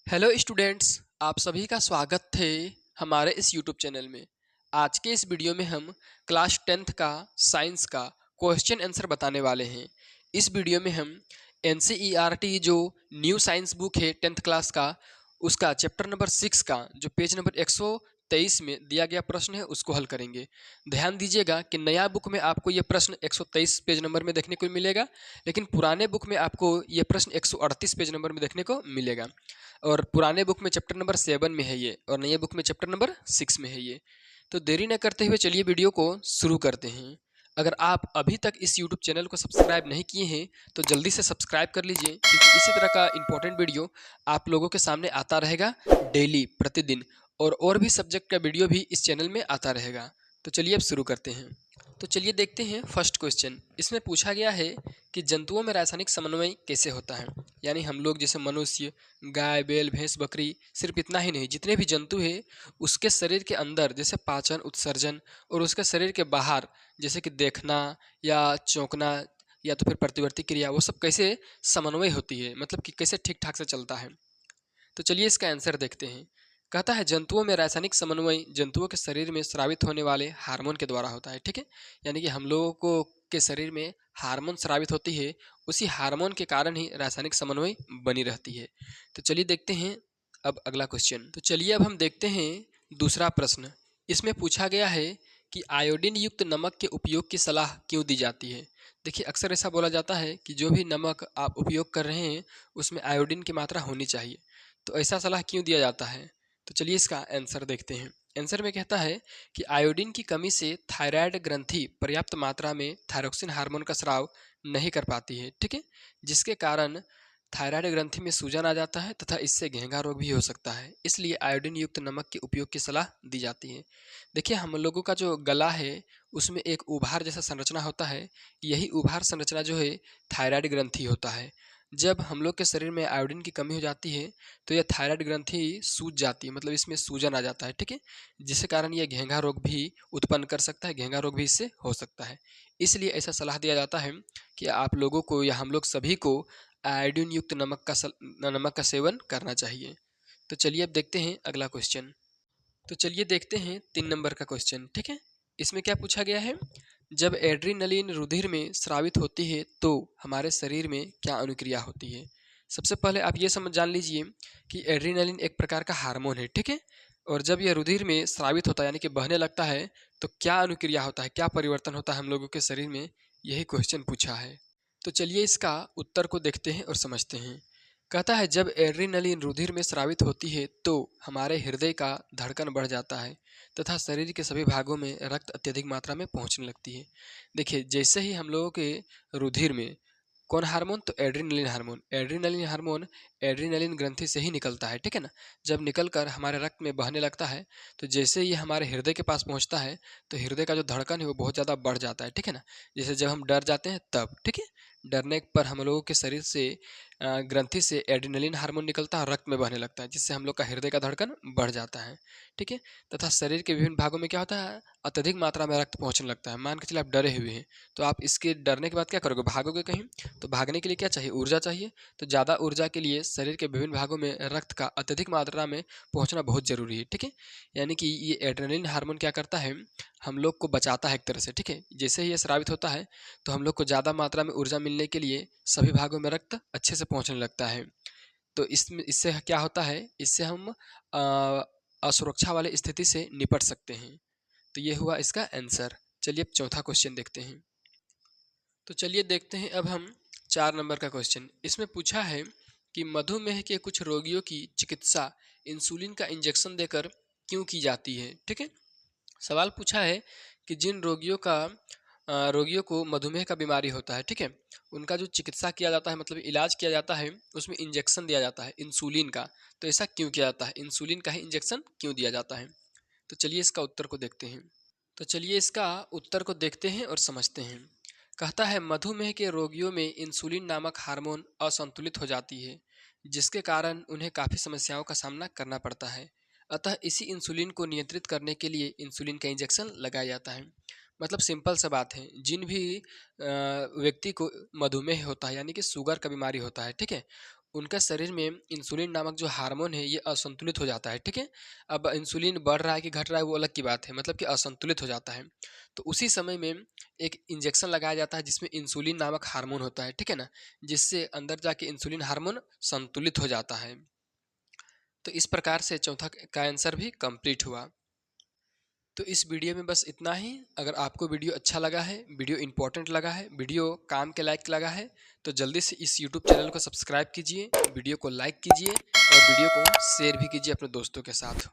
Hello students, आप सभी का स्वागत है हमारे इस यूट्यूब चैनल में। आज के इस वीडियो में हम क्लास 10th का साइंस का क्वेश्चन आंसर बताने वाले हैं। इस वीडियो में हम एनसीईआरटी जो न्यू साइंस बुक है 10th क्लास का, उसका चैप्टर नंबर 6 का जो पेज नंबर 123 में दिया गया प्रश्न है उसको हल करेंगे। ध्यान दीजिएगा कि नया बुक में आपको ये प्रश्न 123 पेज नंबर में देखने को मिलेगा, लेकिन पुराने बुक में आपको ये प्रश्न 138 पेज नंबर में देखने को मिलेगा। और पुराने बुक में चैप्टर नंबर 7 में है ये, और नए बुक में चैप्टर नंबर 6 में है ये। तो देरी न करते हुए चलिए वीडियो को शुरू करते हैं। अगर आप अभी तक इस यूट्यूब चैनल को सब्सक्राइब नहीं किए हैं तो जल्दी से सब्सक्राइब कर लीजिए, क्योंकि इसी तरह का इंपॉर्टेंट वीडियो आप लोगों के सामने आता रहेगा डेली, प्रतिदिन। और भी सब्जेक्ट का वीडियो भी इस चैनल में आता रहेगा। तो चलिए अब शुरू करते हैं। तो चलिए देखते हैं फर्स्ट क्वेश्चन। इसमें पूछा गया है कि जंतुओं में रासायनिक समन्वय कैसे होता है। यानी हम लोग जैसे मनुष्य, गाय, बैल, भैंस, बकरी, सिर्फ इतना ही नहीं, जितने भी जंतु हैं उसके शरीर के अंदर जैसे पाचन, उत्सर्जन, और उसके शरीर के बाहर जैसे कि देखना या चौंकना या तो फिर प्रतिवर्ती क्रिया, वो सब कैसे समन्वय होती है, मतलब कि कैसे ठीक ठाक से चलता है। तो चलिए इसका आंसर देखते हैं। कहता है जंतुओं में रासायनिक समन्वय जंतुओं के शरीर में स्रावित होने वाले हार्मोन के द्वारा होता है। ठीक है, यानी कि हम लोगों को के शरीर में हार्मोन स्रावित होती है, उसी हार्मोन के कारण ही रासायनिक समन्वय बनी रहती है। तो चलिए देखते हैं अब अगला क्वेश्चन। तो चलिए अब हम देखते हैं दूसरा प्रश्न। इसमें पूछा गया है कि आयोडीन युक्त नमक के उपयोग की सलाह क्यों दी जाती है। देखिए, अक्सर ऐसा बोला जाता है कि जो भी नमक आप उपयोग कर रहे हैं उसमें आयोडीन की मात्रा होनी चाहिए। तो ऐसा सलाह क्यों दिया जाता है? तो चलिए इसका आंसर देखते हैं। आंसर में कहता है कि आयोडीन की कमी से थायराइड ग्रंथि पर्याप्त मात्रा में थायरोक्सिन हार्मोन का स्राव नहीं कर पाती है। ठीक है, जिसके कारण थायराइड ग्रंथि में सूजन आ जाता है तथा इससे घेंघा रोग भी हो सकता है। इसलिए आयोडीन युक्त नमक के उपयोग की सलाह दी जाती है। देखिए, हम लोगों का जो गला है उसमें एक उभार जैसा संरचना होता है। यही उभार संरचना जो है थायराइड ग्रंथि होता है। जब हम लोग के शरीर में आयोडीन की कमी हो जाती है तो यह थायराइड ग्रंथि सूज जाती है, मतलब इसमें सूजन आ जाता है। ठीक है, जिसके कारण यह घेंघा रोग भी उत्पन्न कर सकता है, घेंघा रोग भी इससे हो सकता है। इसलिए ऐसा सलाह दिया जाता है कि आप लोगों को या हम लोग सभी को आयोडीन युक्त नमक का सेवन करना चाहिए। तो चलिए अब देखते हैं अगला क्वेश्चन। तो चलिए देखते हैं 3 नंबर का क्वेश्चन। ठीक है, इसमें क्या पूछा गया है। जब एड्रीनलिन रुधिर में स्रावित होती है तो हमारे शरीर में क्या अनुक्रिया होती है। सबसे पहले आप ये समझ जान लीजिए कि एड्रीनलिन एक प्रकार का हार्मोन है। ठीक है, और जब यह रुधिर में स्रावित होता है यानी कि बहने लगता है तो क्या अनुक्रिया होता है, क्या परिवर्तन होता है हम लोगों के शरीर में, यही क्वेश्चन पूछा है। तो चलिए इसका उत्तर को देखते हैं और समझते हैं। कहता है जब एड्रीनलिन रुधिर में स्रावित होती है तो हमारे हृदय का धड़कन बढ़ जाता है तथा शरीर के सभी भागों में रक्त अत्यधिक मात्रा में पहुंचने लगती है। देखिए, जैसे ही हम लोगों के रुधिर में कौन हार्मोन, तो adrenaline hormone, adrenaline hormone adrenaline ग्रंथि से ही निकलता है। ठीक है ना, जब निकलकर हमारे रक्त में बहने लगता है तो जैसे ही हमारे हृदय के पास पहुंचता है तो हृदय का जो धड़कन है वो बहुत ज़्यादा बढ़ जाता है। ठीक है ना, जैसे जब हम डर जाते हैं तब। ठीक है, डरने पर हम लोगों के शरीर से ग्रंथि से एड्रेनलिन हार्मोन निकलता है और रक्त में बहने लगता है, जिससे हम लोग का हृदय का धड़कन बढ़ जाता है। ठीक है, तथा शरीर के विभिन्न भागों में क्या होता है, अत्यधिक मात्रा में रक्त पहुंचने लगता है। मान के चलिए आप डरे हुए हैं तो आप इसके डरने के बाद क्या करोगे, भागोगे कहीं। तो भागने के लिए क्या चाहिए, ऊर्जा चाहिए। तो ज़्यादा ऊर्जा के लिए शरीर के विभिन्न भागों में रक्त का अत्यधिक मात्रा में पहुँचना बहुत जरूरी है। ठीक है, यानी कि ये एड्रेनलिन हार्मोन क्या करता है, हम लोग को बचाता है एक तरह से। ठीक है, जैसे ही ये स्रावित होता है तो हम लोग को ज़्यादा मात्रा में ऊर्जा मिलने के लिए सभी भागों में रक्त अच्छे से पहुंचने लगता है। तो इसमें इससे क्या होता है, इससे हम असुरक्षा वाले स्थिति से निपट सकते हैं। तो ये हुआ इसका आंसर। चलिए अब चौथा क्वेश्चन देखते हैं। तो चलिए देखते हैं अब हम 4 नंबर का क्वेश्चन। इसमें पूछा है कि मधुमेह के कुछ रोगियों की चिकित्सा इंसुलिन का इंजेक्शन देकर क्यों की जाती है। ठीक है, सवाल पूछा है कि जिन रोगियों को मधुमेह का बीमारी होता है, ठीक है, उनका जो चिकित्सा किया जाता है, मतलब इलाज किया जाता है, उसमें इंजेक्शन दिया जाता है इंसुलिन का। तो ऐसा क्यों किया जाता है, इंसुलिन का ही इंजेक्शन क्यों दिया जाता है। तो चलिए इसका उत्तर को देखते हैं। तो चलिए इसका उत्तर को देखते हैं और समझते हैं। कहता है मधुमेह के रोगियों में इंसुलिन नामक हार्मोन असंतुलित हो जाती है, जिसके कारण उन्हें काफ़ी समस्याओं का सामना करना पड़ता है। अतः इसी इंसुलिन को नियंत्रित करने के लिए इंसुलिन का इंजेक्शन लगाया जाता है। मतलब सिंपल सा बात है, जिन भी व्यक्ति को मधुमेह होता है यानी कि शुगर का बीमारी होता है, ठीक है, उनका शरीर में इंसुलिन नामक जो हार्मोन है ये असंतुलित हो जाता है। ठीक है, अब इंसुलिन बढ़ रहा है कि घट रहा है वो अलग की बात है, मतलब कि असंतुलित हो जाता है। तो उसी समय में एक इंजेक्शन लगाया जाता है जिसमें इंसुलिन नामक हार्मोन होता है, ठीक है ना, जिससे अंदर जाके इंसुलिन हार्मोन संतुलित हो जाता है। तो इस प्रकार से चौथा का आंसर भी कंप्लीट हुआ। तो इस वीडियो में बस इतना ही। अगर आपको वीडियो अच्छा लगा है, वीडियो इंपॉर्टेंट लगा है, वीडियो काम के लायक लगा है, तो जल्दी से इस यूट्यूब चैनल को सब्सक्राइब कीजिए, वीडियो को लाइक कीजिए और वीडियो को शेयर भी कीजिए अपने दोस्तों के साथ।